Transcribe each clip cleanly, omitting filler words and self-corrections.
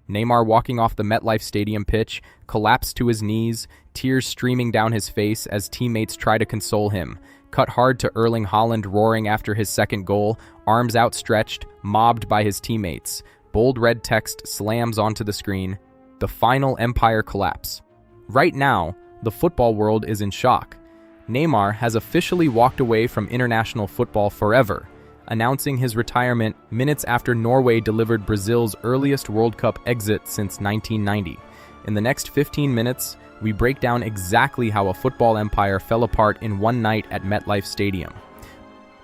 Neymar, walking off the MetLife Stadium pitch, collapsed to his knees, tears streaming down his face as teammates try to console him. Cut hard to Erling Haaland roaring after his second goal, arms outstretched, mobbed by his teammates. Bold red text slams onto the screen. The final Empire collapse. Right now, the football world is in shock. Neymar has officially walked away from international football forever, announcing his retirement minutes after Norway delivered Brazil's earliest World Cup exit since 1990. In the next 15 minutes, we break down exactly how a football empire fell apart in one night at MetLife Stadium.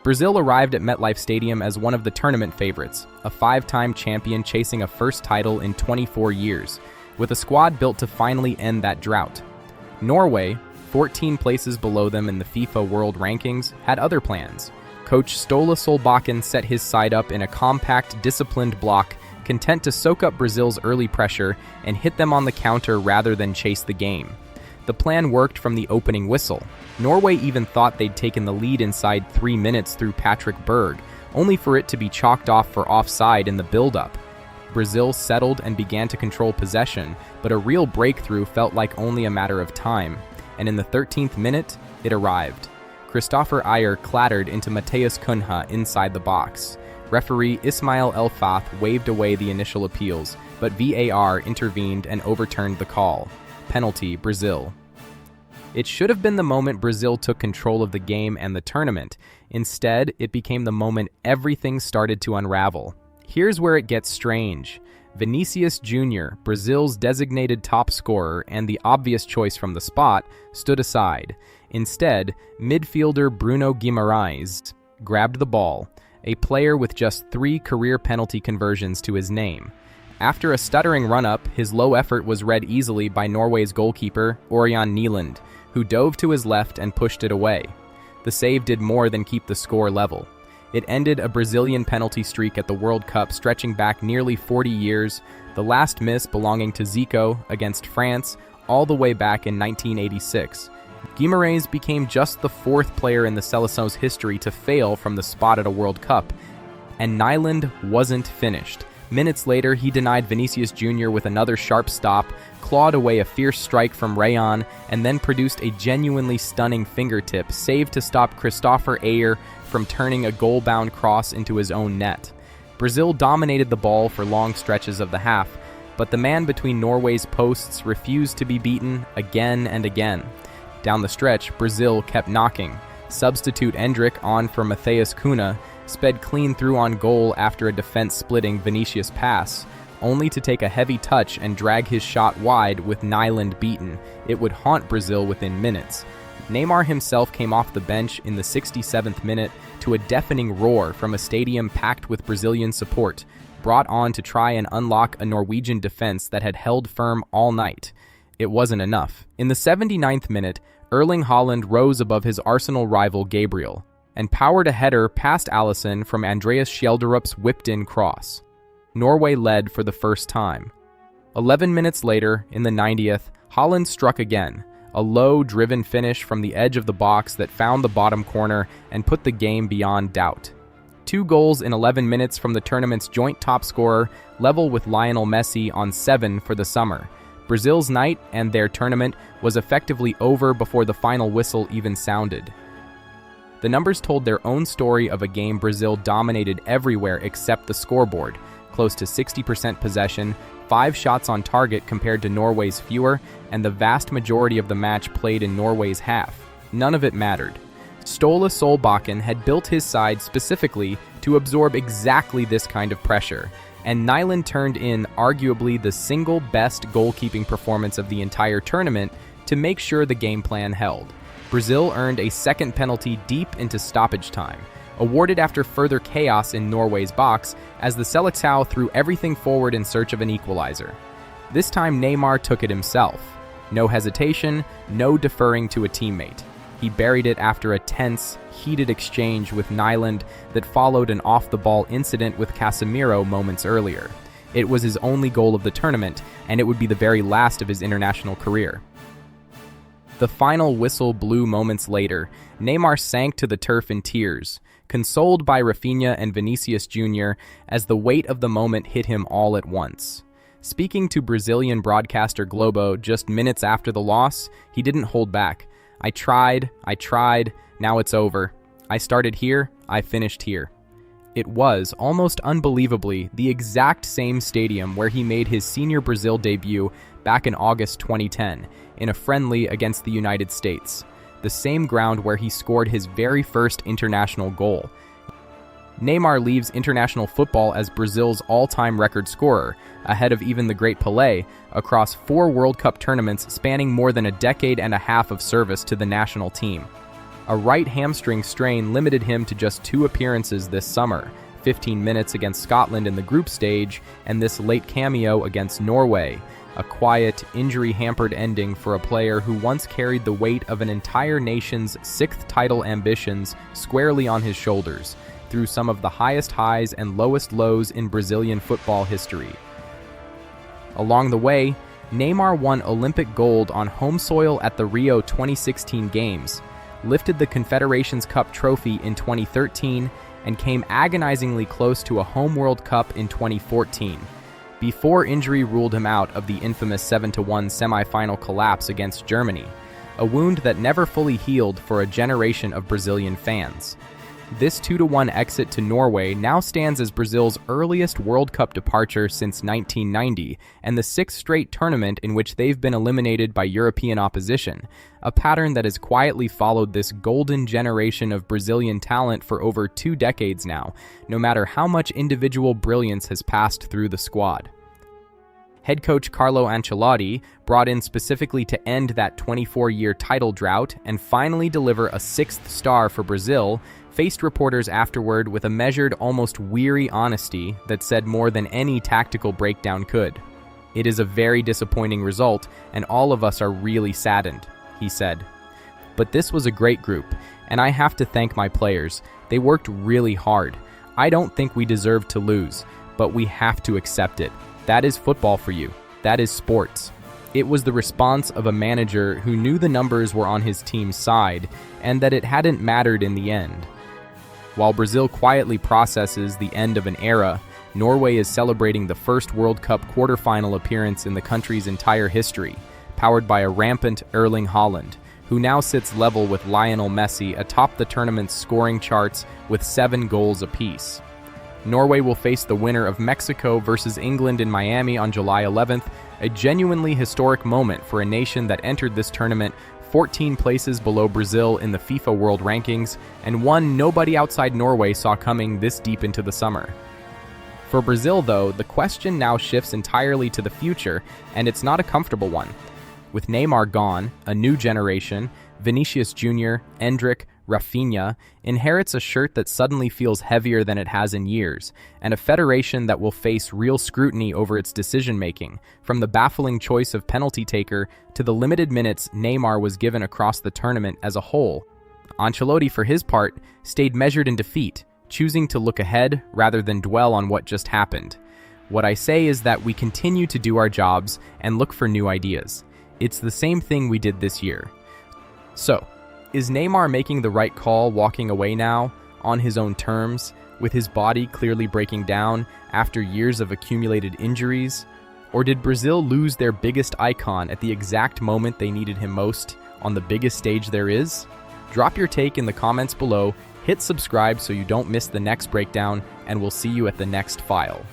Brazil arrived at MetLife Stadium as one of the tournament favorites, a five-time champion chasing a first title in 24 years, with a squad built to finally end that drought. Norway, 14 places below them in the FIFA World Rankings, had other plans. Coach Ståle Solbakken set his side up in a compact, disciplined block, content to soak up Brazil's early pressure and hit them on the counter rather than chase the game. The plan worked from the opening whistle. Norway even thought they'd taken the lead inside 3 minutes through Patrick Berg, only for it to be chalked off for offside in the build-up. Brazil settled and began to control possession, but a real breakthrough felt like only a matter of time. And in the 13th minute, it arrived. Christopher Ayer clattered into Matheus Cunha inside the box. Referee Ismail El Fath waved away the initial appeals, but VAR intervened and overturned the call. Penalty, Brazil. It should have been the moment Brazil took control of the game and the tournament. Instead, it became the moment everything started to unravel. Here's where it gets strange. Vinicius Jr., Brazil's designated top scorer and the obvious choice from the spot, stood aside. Instead, midfielder Bruno Guimarães grabbed the ball, a player with just 3 career penalty conversions to his name. After a stuttering run-up, his low effort was read easily by Norway's goalkeeper, Ørjan Nyland, who dove to his left and pushed it away. The save did more than keep the score level. It ended a Brazilian penalty streak at the World Cup stretching back nearly 40 years, the last miss belonging to Zico against France all the way back in 1986. Guimarães became just the 4th player in the Seleção's history to fail from the spot at a World Cup. And Nyland wasn't finished. Minutes later, he denied Vinicius Jr. with another sharp stop, clawed away a fierce strike from Ørjan, and then produced a genuinely stunning fingertip save to stop Christopher Ayer from turning a goal-bound cross into his own net. Brazil dominated the ball for long stretches of the half, but the man between Norway's posts refused to be beaten again and again. Down the stretch, Brazil kept knocking. Substitute Endrick on for Matheus Cunha sped clean through on goal after a defense-splitting Vinicius pass, only to take a heavy touch and drag his shot wide with Nyland beaten. It would haunt Brazil within minutes. Neymar himself came off the bench in the 67th minute to a deafening roar from a stadium packed with Brazilian support, brought on to try and unlock a Norwegian defense that had held firm all night. It wasn't enough. In the 79th minute, Erling Haaland rose above his Arsenal rival Gabriel and powered a header past Alisson from Andreas Schjelderup's whipped-in cross. Norway led for the first time. 11 minutes later, in the 90th, Haaland struck again, a low, driven finish from the edge of the box that found the bottom corner and put the game beyond doubt. 2 goals in 11 minutes from the tournament's joint top scorer, level with Lionel Messi on 7 for the summer. Brazil's night and their tournament was effectively over before the final whistle even sounded. The numbers told their own story of a game Brazil dominated everywhere except the scoreboard, close to 60% possession, 5 shots on target compared to Norway's fewer, and the vast majority of the match played in Norway's half. None of it mattered. Ståle Solbakken had built his side specifically to absorb exactly this kind of pressure, and Nyland turned in arguably the single best goalkeeping performance of the entire tournament to make sure the game plan held. Brazil earned a second penalty deep into stoppage time, awarded after further chaos in Norway's box as the Seleção threw everything forward in search of an equalizer. This time Neymar took it himself. No hesitation, no deferring to a teammate. He buried it after a tense, heated exchange with Nyland that followed an off-the-ball incident with Casemiro moments earlier. It was his only goal of the tournament, and it would be the very last of his international career. The final whistle blew moments later. Neymar sank to the turf in tears, consoled by Rafinha and Vinicius Jr. as the weight of the moment hit him all at once. Speaking to Brazilian broadcaster Globo just minutes after the loss, he didn't hold back. I tried, now it's over. I started here, I finished here. It was, almost unbelievably, the exact same stadium where he made his senior Brazil debut back in August 2010, in a friendly against the United States. The same ground where he scored his very first international goal. Neymar leaves international football as Brazil's all-time record scorer, ahead of even the great Pelé, across 4 World Cup tournaments spanning more than a decade and a half of service to the national team. A right hamstring strain limited him to just 2 appearances this summer, 15 minutes against Scotland in the group stage, and this late cameo against Norway, a quiet, injury-hampered ending for a player who once carried the weight of an entire nation's 6th title ambitions squarely on his shoulders, through some of the highest highs and lowest lows in Brazilian football history. Along the way, Neymar won Olympic gold on home soil at the Rio 2016 Games, lifted the Confederations Cup trophy in 2013, and came agonizingly close to a home World Cup in 2014, before injury ruled him out of the infamous 7-1 semi-final collapse against Germany, a wound that never fully healed for a generation of Brazilian fans. This 2-1 exit to Norway now stands as Brazil's earliest World Cup departure since 1990, and the 6th straight tournament in which they've been eliminated by European opposition, a pattern that has quietly followed this golden generation of Brazilian talent for over 2 decades now, no matter how much individual brilliance has passed through the squad. Head coach Carlo Ancelotti, brought in specifically to end that 24-year title drought and finally deliver a 6th star for Brazil, faced reporters afterward with a measured, almost weary honesty that said more than any tactical breakdown could. "It is a very disappointing result, and all of us are really saddened," he said. "But this was a great group, and I have to thank my players. They worked really hard. I don't think we deserved to lose, but we have to accept it. That is football for you. That is sports." It was the response of a manager who knew the numbers were on his team's side, and that it hadn't mattered in the end. While Brazil quietly processes the end of an era, Norway is celebrating the first World Cup quarterfinal appearance in the country's entire history, powered by a rampant Erling Haaland, who now sits level with Lionel Messi atop the tournament's scoring charts with 7 goals apiece. Norway will face the winner of Mexico versus England in Miami on July 11th, a genuinely historic moment for a nation that entered this tournament 14 places below Brazil in the FIFA World Rankings, and one nobody outside Norway saw coming this deep into the summer. For Brazil, though, the question now shifts entirely to the future, and it's not a comfortable one. With Neymar gone, a new generation, Vinicius Jr., Endrick, Rafinha, inherits a shirt that suddenly feels heavier than it has in years, and a federation that will face real scrutiny over its decision-making, from the baffling choice of penalty taker to the limited minutes Neymar was given across the tournament as a whole. Ancelotti, for his part, stayed measured in defeat, choosing to look ahead rather than dwell on what just happened. What I say is that we continue to do our jobs and look for new ideas. It's the same thing we did this year. So, is Neymar making the right call walking away now, on his own terms, with his body clearly breaking down after years of accumulated injuries? Or did Brazil lose their biggest icon at the exact moment they needed him most, on the biggest stage there is? Drop your take in the comments below, hit subscribe so you don't miss the next breakdown, and we'll see you at the next file.